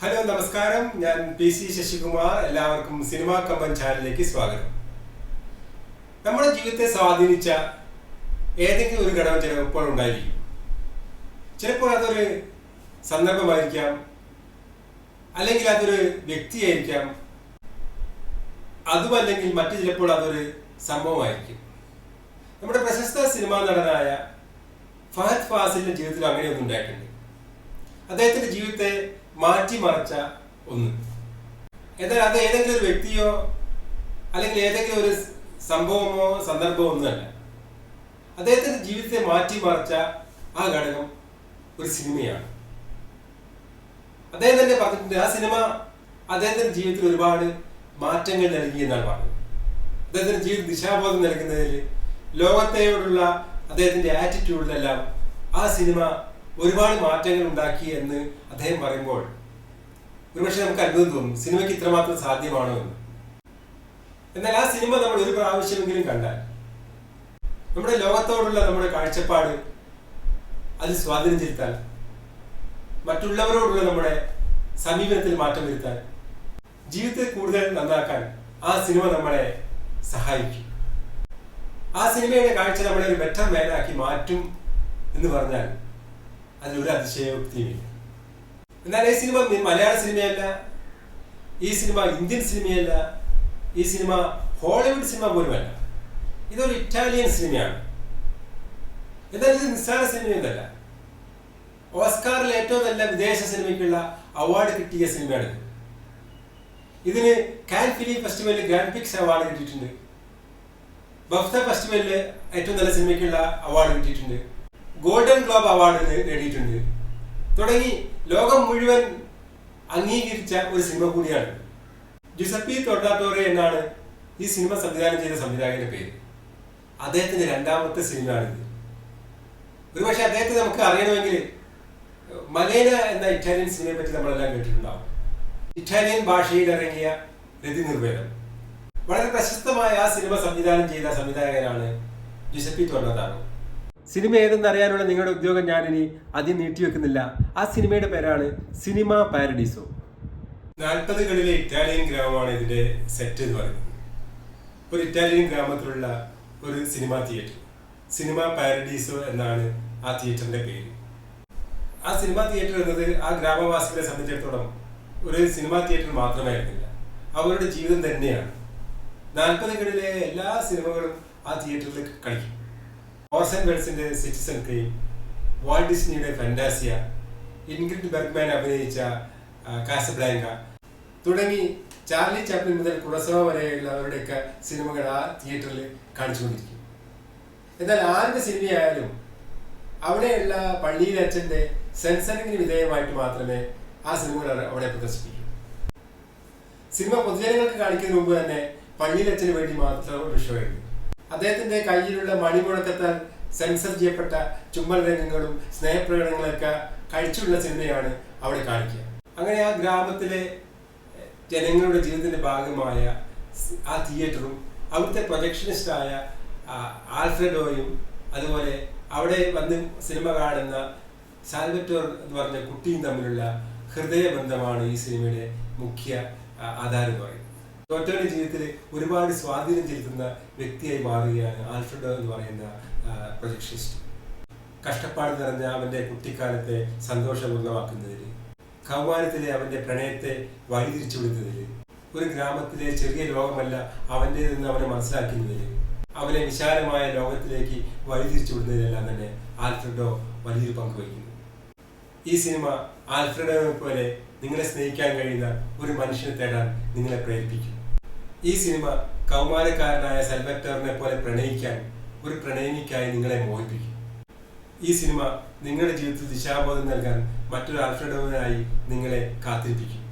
Hello നമസ്കാരം, ഞാൻ PC. Sasikumar. എല്ലാവർക്കും സിനിമാ കമ്പൻ ചാനലിലേക്ക് സ്വാഗതം. നമ്മുടെ ജീവിതത്തെ സ്വാധീനിച്ച ഏതെങ്കിലും ഒരു ഘടകം ചിലപ്പോൾ ഉണ്ടായിരിക്കും. ചിലപ്പോൾ അതൊരു സന്ദർഭമായിരിക്കാം, അല്ലെങ്കിൽ അതൊരു വ്യക്തിയായിരിക്കാം, അതുമല്ലെങ്കിൽ മറ്റു ചിലപ്പോൾ അതൊരു സംഭവമായിരിക്കും. നമ്മുടെ പ്രശസ്ത സിനിമാ നടനായ ഫഹദ് ഫാസിലിന്റെ ജീവിതത്തിൽ അങ്ങനെയൊന്നും ഉണ്ടായിട്ടുണ്ട്. അദ്ദേഹത്തിന്റെ ജീവിതത്തെ മാറ്റിമറിച്ച ഒന്ന്. എന്നാൽ അത് ഏതെങ്കിലും ഒരു വ്യക്തിയോ അല്ലെങ്കിൽ ഏതെങ്കിലും ഒരു സംഭവമോ സന്ദർഭമോ ഒന്നുമല്ല. അദ്ദേഹത്തിന്റെ ജീവിതത്തെ മാറ്റിമറിച്ച ആ ഘടകം ഒരു സിനിമയാണ്. അദ്ദേഹം തന്നെ പറഞ്ഞിട്ടുണ്ട്, ആ സിനിമ അദ്ദേഹത്തിന്റെ ജീവിതത്തിൽ ഒരുപാട് മാറ്റങ്ങൾ നൽകി എന്നാണ് പറഞ്ഞത്. അദ്ദേഹത്തിന്റെ ജീവിത ദിശാബോധം നൽകുന്നതിൽ, ലോകത്തെയോടുള്ള അദ്ദേഹത്തിന്റെ ആറ്റിറ്റ്യൂഡിലെല്ലാം ആ സിനിമ ഒരുപാട് മാറ്റങ്ങൾ ഉണ്ടാക്കി എന്ന് അദ്ദേഹം പറയുമ്പോൾ ഒരുപക്ഷെ നമുക്ക് അത്ഭുതം തോന്നും, സിനിമയ്ക്ക് ഇത്രമാത്രം സാധ്യമാണോ എന്ന്. എന്നാൽ ആ സിനിമ നമ്മൾ ഒരു പ്രാവശ്യമെങ്കിലും കണ്ടാൽ നമ്മുടെ ലോകത്തോടുള്ള നമ്മുടെ കാഴ്ചപ്പാട് അത് സ്വാധീനം ചെലുത്താൻ, മറ്റുള്ളവരോടുള്ള നമ്മുടെ സമീപനത്തിൽ മാറ്റം വരുത്താൻ, ജീവിതത്തെ കൂടുതൽ നന്നാക്കാൻ ആ സിനിമ നമ്മളെ സഹായിക്കും. ആ സിനിമയുടെ കാഴ്ച നമ്മളെ ഒരു ബെറ്റർ മാനാക്കി മാറ്റും എന്ന് പറഞ്ഞാൽ അതിലൊരു അതിശയോക്തിയുമില്ല. എന്നാൽ ഈ സിനിമ മലയാള സിനിമയല്ല, ഈ സിനിമ ഇന്ത്യൻ സിനിമയല്ല, ഈ സിനിമ ഹോളിവുഡ് സിനിമ പോലുമല്ല. ഇതൊരു ഇറ്റാലിയൻ സിനിമയാണ്. എന്നാൽ ഇത് നിസ്സാര സിനിമയൊന്നല്ല. ഓസ്കാറിൽ ഏറ്റവും നല്ല വിദേശ സിനിമയ്ക്കുള്ള അവാർഡ് കിട്ടിയ സിനിമയാണ്. ഇതിന് കാൻ ഫിലിം ഫെസ്റ്റിവലിൽ ഗ്രാൻഡ് പിക്സ് അവാർഡ് കിട്ടിയിട്ടുണ്ട്. ബഫ്ത ഫെസ്റ്റിവലിൽ ഏറ്റവും നല്ല സിനിമയ്ക്കുള്ള അവാർഡ് കിട്ടിയിട്ടുണ്ട്. ഗോൾഡൻ ഗ്ലോബ് അവാർഡ് നേടിയിട്ടുണ്ട്. തുടങ്ങി ലോകം മുഴുവൻ അംഗീകരിച്ച ഒരു സിനിമ കൂടിയാണ്. ജുസപ്പി തൊർണാട്ടോറെ എന്നാണ് ഈ സിനിമ സംവിധാനം ചെയ്ത സംവിധായകന്റെ പേര്. അദ്ദേഹത്തിന്റെ രണ്ടാമത്തെ സിനിമയാണിത്. ഒരുപക്ഷെ അദ്ദേഹത്തെ നമുക്ക് അറിയണമെങ്കിൽ മലേന എന്ന ഇറ്റാലിയൻ സിനിമയെ പറ്റി നമ്മളെല്ലാം കേട്ടിട്ടുണ്ടാവും. ഇറ്റാലിയൻ ഭാഷയിൽ ഇറങ്ങിയ രതി നിർവേദം, വളരെ പ്രശസ്തമായ ആ സിനിമ സംവിധാനം ചെയ്ത സംവിധായകനാണ് ജുസപ്പി തൊർണാട്ടോ. സിനിമ ഏതെന്ന് അറിയാനുള്ള നിങ്ങളുടെ ഉദ്യോഗം ഞാനിനി അധികം നീട്ടിവെക്കുന്നില്ല. ആ സിനിമയുടെ പേരാണ് സിനിമ പാരഡീസോ. 40കളിലെ ഇറ്റാലിയൻ ഗ്രാമമാണ് ഇതിന്റെ സെറ്റ് എന്ന് പറയുന്നത്. ഒരു ഇറ്റാലിയൻ ഗ്രാമത്തിലുള്ള ഒരു സിനിമാ തിയേറ്റർ, സിനിമ പാരഡീസോ എന്നാണ് ആ തിയേറ്ററിന്റെ പേര്. ആ സിനിമാ തിയേറ്റർ എന്നത് ആ ഗ്രാമവാസികളെ സംബന്ധിച്ചിടത്തോളം ഒരു സിനിമാ തിയേറ്റർ മാത്രമായിരുന്നില്ല, അവരുടെ ജീവിതം തന്നെയാണ്. 40കളിലെ എല്ലാ സിനിമകളും ആ തിയേറ്ററിൽ കളിക്കും. ഓർസൺ വെൽസിന്റെ സിറ്റിസൺ കെയിൻ, വാൾട്ട് ഡിസ്നിയുടെ ഫാന്റാസിയ, ഇൻഗ്രിഡ് ബെർഗ്മാൻ അഭിനയിച്ച കാസബ്ലാങ്ക തുടങ്ങി ചാർലി ചാപ്ലിൻ മുതൽ കുറസവ വരെയുള്ളവരുടെയൊക്കെ സിനിമകൾ ആ തിയേറ്ററിൽ കാണിച്ചുകൊണ്ടിരിക്കും. എന്നാൽ ആരുടെ സിനിമയായാലും അവിടെയുള്ള പള്ളിയിലെ അച്ഛന്റെ സെൻസറിങ്ങിന് വിധേയമായിട്ട് മാത്രമേ ആ സിനിമകൾ അവിടെ പ്രദർശിപ്പിക്കൂ. സിനിമ പൊതുജനങ്ങൾക്ക് കാണിക്കുന്നതിന് മുമ്പ് തന്നെ പള്ളിയിലെ അച്ഛന് വേണ്ടി മാത്രം ഒരു ഷോ ഉണ്ട്. അദ്ദേഹത്തിന്റെ കയ്യിലുള്ള മണിമുഴക്കത്താൽ സെൻസർ ചെയ്യപ്പെട്ട ചുമ്മൽ രംഗങ്ങളും സ്നേഹപ്രകടനങ്ങളൊക്കെ കഴിച്ചുള്ള സിനിമയാണ് അവിടെ കാണിക്കുക. അങ്ങനെ ആ ഗ്രാമത്തിലെ ജനങ്ങളുടെ ജീവിതത്തിന്റെ ഭാഗമായ ആ തിയേറ്ററും അവിടുത്തെ പ്രൊജക്ഷനിസ്റ്റായ ആൽഫ്രെഡോയും അതുപോലെ അവിടെ വന്ന് സിനിമ കാണുന്ന സാൽവറ്റോർ എന്ന് പറഞ്ഞ കുട്ടിയും തമ്മിലുള്ള ഹൃദയബന്ധമാണ് ഈ സിനിമയുടെ മുഖ്യ ആധാരം എന്ന് പറയുന്നത്. ടോട്ടോയുടെ ജീവിതത്തിൽ ഒരുപാട് സ്വാധീനം ചെലുത്തുന്ന വ്യക്തിയായി മാറുകയാണ് ആൽഫ്രെഡോ എന്ന് പറയുന്ന പ്രൊജക്ഷനിസ്റ്റ്. കഷ്ടപ്പാട് നിറഞ്ഞ അവന്റെ കുട്ടിക്കാലത്തെ സന്തോഷപൂർണ്ണമാക്കുന്നതിൽ, കൗമാരത്തിലെ അവന്റെ പ്രണയത്തെ വഴിതിരിച്ചു വിടുന്നതിൽ, ഒരു ഗ്രാമത്തിലെ ചെറിയ ലോകമല്ല അവന്റെ നിന്ന് അവനെ മനസ്സിലാക്കുന്നതിൽ, അവനെ വിശാലമായ ലോകത്തിലേക്ക് വഴിതിരിച്ചു വിടുന്നതിലെല്ലാം തന്നെ ആൽഫ്രെഡോ വലിയൊരു പങ്ക് വഹിക്കുന്നു. ഈ സിനിമ ആൽഫ്രെഡോയെ പോലെ നിങ്ങളെ സ്നേഹിക്കാൻ കഴിയുന്ന ഒരു മനുഷ്യനെ തേടാൻ നിങ്ങളെ പ്രേരിപ്പിക്കും. ഈ സിനിമ കൗമാരക്കാരനായ സാൽവറ്റോറിനെ പോലെ പ്രണയിക്കാൻ ഒരു പ്രണയിനിക്കായി നിങ്ങളെ മോഹിപ്പിക്കും. ഈ സിനിമ നിങ്ങളുടെ ജീവിതത്തിൽ ദിശാബോധം നൽകാൻ മറ്റൊരു ആൽഫ്രെഡോവിനായി നിങ്ങളെ കാത്തിരിപ്പിക്കും.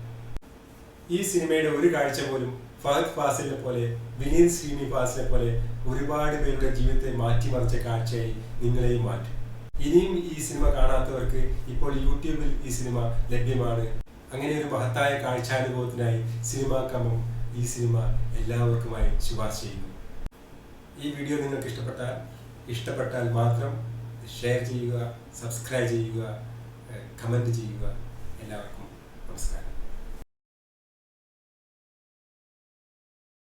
ഈ സിനിമയുടെ ഒരു കാഴ്ച പോലും ഫഹദ് ഫാസിലിനെ പോലെ, വിനീത് ശ്രീനിവാസിനെ പോലെ ഒരുപാട് പേരുടെ ജീവിതത്തെ മാറ്റിമറിച്ച കാഴ്ചയായി നിങ്ങളെയും മാറ്റും. ഇനിയും ഈ സിനിമ കാണാത്തവർക്ക് ഇപ്പോൾ യൂട്യൂബിൽ ഈ സിനിമ ലഭ്യമാണ്. അങ്ങനെ ഒരു മഹത്തായ കാഴ്ചാനുഭവത്തിനായി സിനിമാ കമ്പം ഈ സിനിമ എല്ലാവർക്കുമായി ശുപാർശ ചെയ്യുന്നു. ഈ വീഡിയോ നിങ്ങൾക്ക് ഇഷ്ടപ്പെട്ടാൽ മാത്രം ഷെയർ ചെയ്യുക, സബ്സ്ക്രൈബ് ചെയ്യുക, കമൻറ്റ് ചെയ്യുക. എല്ലാവർക്കും